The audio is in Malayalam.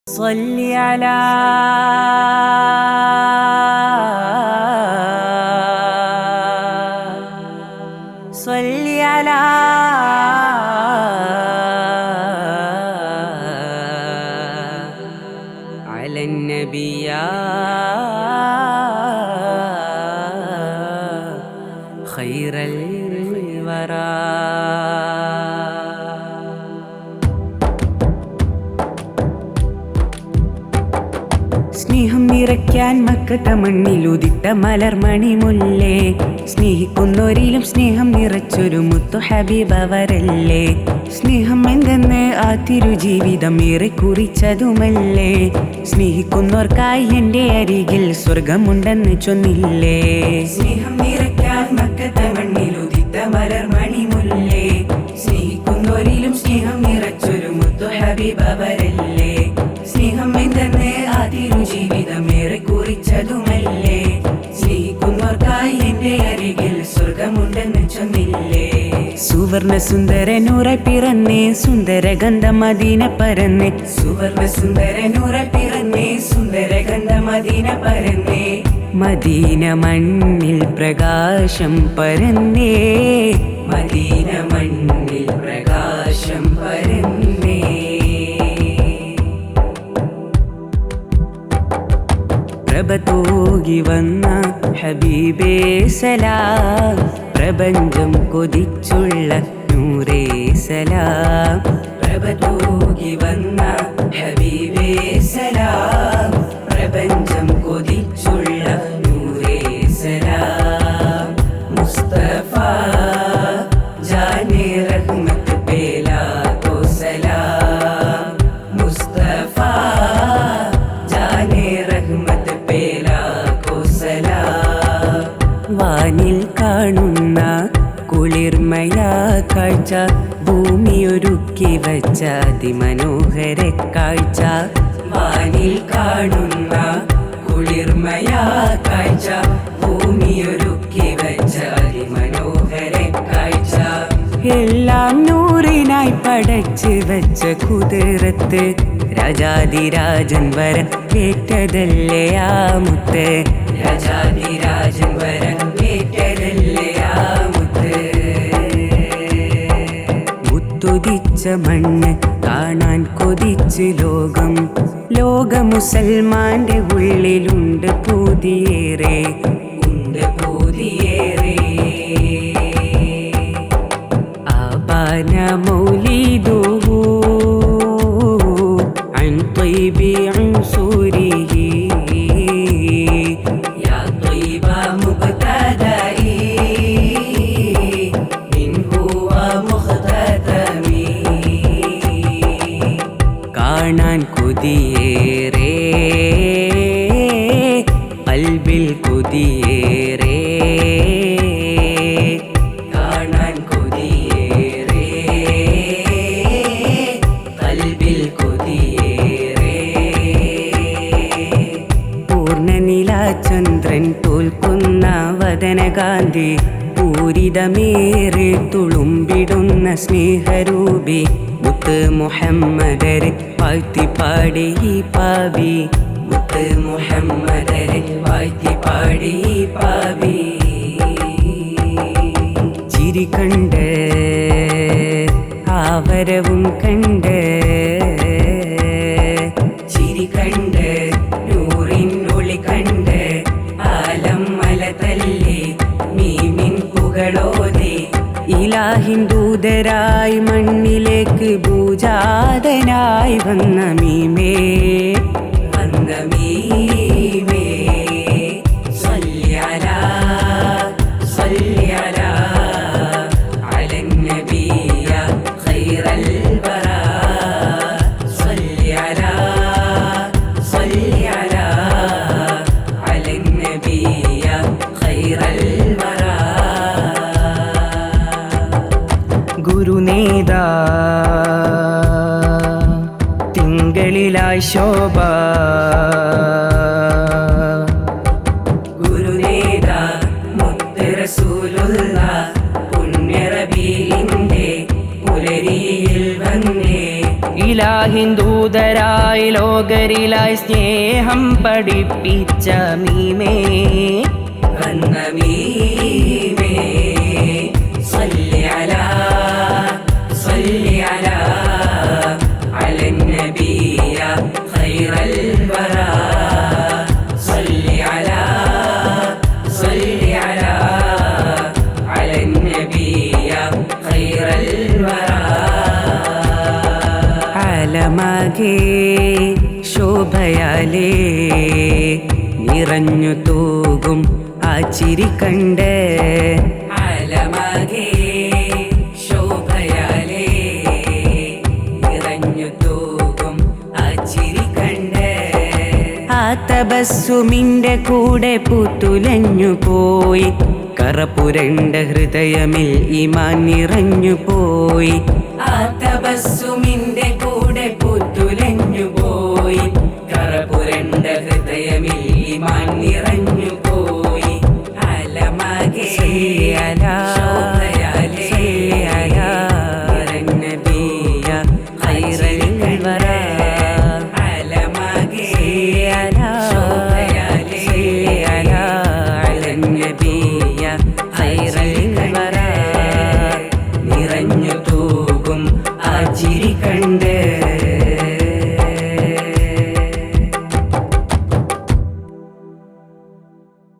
صل على النبي يا خير الورى. സ്നേഹം നിറയ്ക്കാൻ മക്കത്ത മണ്ണിലുദിട്ട മലർമണി മുല്ലേ, സ്നേഹിക്കുന്നവരിലും സ്നേഹം നിറച്ചൊരു മുത്തു ഹബീബവരല്ലേ. സ്നേഹം എന്തെന്ന് ആ തിരുജീവിതം ഏറെ കുറിച്ചതുമല്ലേ. സ്നേഹിക്കുന്നവർക്കായി എൻ്റെ അരികിൽ സ്വർഗമുണ്ടെന്ന് ചൊന്നില്ലേ. സ്നേഹം നിറയ്ക്കാൻ മക്കത്ത മണ്ണിലുദിട്ട മലർമണി മുല്ലേ, സ്നേഹിക്കുന്നവരിലും സ്നേഹം നിറച്ചൊരു മുത്തു ഹബീബവരല്ലേ. സ്നേഹം എന്തെന്ന് ആ തിരുജീവിതം ഏറെ കുറിച്ചതുമല്ലേ. സ്നേഹിക്കുന്നവർക്കായി എൻ്റെ അരികിൽ സ്വർഗമുണ്ടെന്ന് ചൊന്നില്ലേ. സുവർണ സുന്ദരനൂറായി പിറന്നേ സുന്ദരഗന്ധ മദീന പരന്നേ. സുവർണ സുന്ദരനൂറായി പിറന്നേ സുന്ദരഗന്ധ മദീന പരന്നേ. മദീന മണ്ണിൽ പ്രകാശം പരന്നേ, മദീന മണ്ണിൽ പ്രകാശം പരന്നേ. പ്രഭ തൂകി വന്ന ഹബീബേ സലാം, പ്രപഞ്ചം കൊതിച്ചുള്ള നൂറേ സലാം. പ്രഭ തൂകി വന്ന ഹബീബേ സലാം, പ്രപഞ്ചം കൊതിച്ചുള്ള നൂറേ സലാം. മുസ്തഫ ജാനെ റഹ്മത്ത് പേലാ കോ സലാം. മുസ്തഫ ജാനെ റഹ്മത്ത് പേലാ കോ സലാം. വാനിൽ കാണുന്ന കുളിർമയ കാഴ്ച, ഭൂമിയൊരുക്കി വച്ച അതിമനോഹര കാഴ്ച. വാനിൽ കാണുന്ന കുളിർമയ കാഴ്ച, ഭൂമിയൊരുക്കി വച്ച അതിമനോഹര കാഴ്ച. എല്ലാം നൂറിനായി പടച്ച് വച്ച കുതിരത്ത്, രാജാതിരാജൻ വരം കേട്ടതല്ലേ ആ മുത്ത്. രാജാതിരാജൻ വരം കേട്ടതല്ലേ ആ മുത്ത്. മുത്തുദിച്ച മണ്ണ് കാണാൻ കൊതിച്ച് ലോകം, ലോക മുസൽമാന്റെ ഉള്ളിലുണ്ട് പൂതിയേറെ, ഉണ്ട് പൂതിയേറെ. ആബാന മൗലിദുഹു عن طيب عنصره يا طيب مبتدئي منه ومختتمي. കാണാൻ കൊതിയേറെ കൽബിൽ കൊതിയേറെ. കാണാൻ കൊതിയേറെ കൽബിൽ കൊതിയേറെ. പൂർണ്ണനിലാചന്ദ്രൻ തോൽക്കുന്ന വദനകാന്തി, പൂരിതമേറെ തുളുമ്പിടുന്ന സ്നേഹരൂപി. മുത്ത് മുഹമ്മദരെ വാഴ്ത്തിപ്പാടി പാവി, മുത്ത് മുഹമ്മദരെ വാഴ്ത്തിപ്പാടി പാവി. ചിരി കണ്ട് ആവരവും കണ്ട്, ചിരി കണ്ട് നൂറിൻ ഒളി കണ്ട്, ആലം മല തല്ലി മീമിൻ പുകളോതി. ഇലാഹിൻ ദൂതരായി മണ്ണിലേക്ക് ഭൂജാതനായി വന്ന മീമേ, വന്ന മീമേ. സ്വല്ലി അലാ സ്വല്ലി അലാ അലൻ നബി യാ ഖൈറൽ വറാ. സ്വല്ലി അലാ സ്വല്ലി അലാ അലൻ നബി യാ ഖൈറൽ വറാ. ഗുരുനേതാ തിങ്കളിലായി ശോഭ, ഗുരുനേതാ മുത്ത് റസൂലുള്ള പുണ്യ റബീഇന്റെ പുലരിയിൽ വന്നേ. ഇലാഹിന്ദൂതരായി ലോകരിലായി സ്നേഹം പഠിപ്പിച്ച മീമേ വന്ന മീമേ സ്വല്ലി അലാ അലൻ നബിയ ഖൈറൽ വറാ സ്വല്ലി അലാ അലൻ നബിയ ഖൈറൽ വറാ ആലമാകെ ശോഭയാലേ നിറഞ്ഞു തൂകും ആ ചിരി കണ്ട് ആലമാകെ ശോഭയാലേ നിറഞ്ഞു തൂകും ആ ചിരി കണ്ട് ആ തബസ്സുമിന്റെ കൂടെ പൂത്തുലഞ്ഞു പോയി കറപുരണ്ട ഹൃദയമിൽ ഈമാൻ നിറഞ്ഞു പോയി ആ തബസ്സുമിന്റെ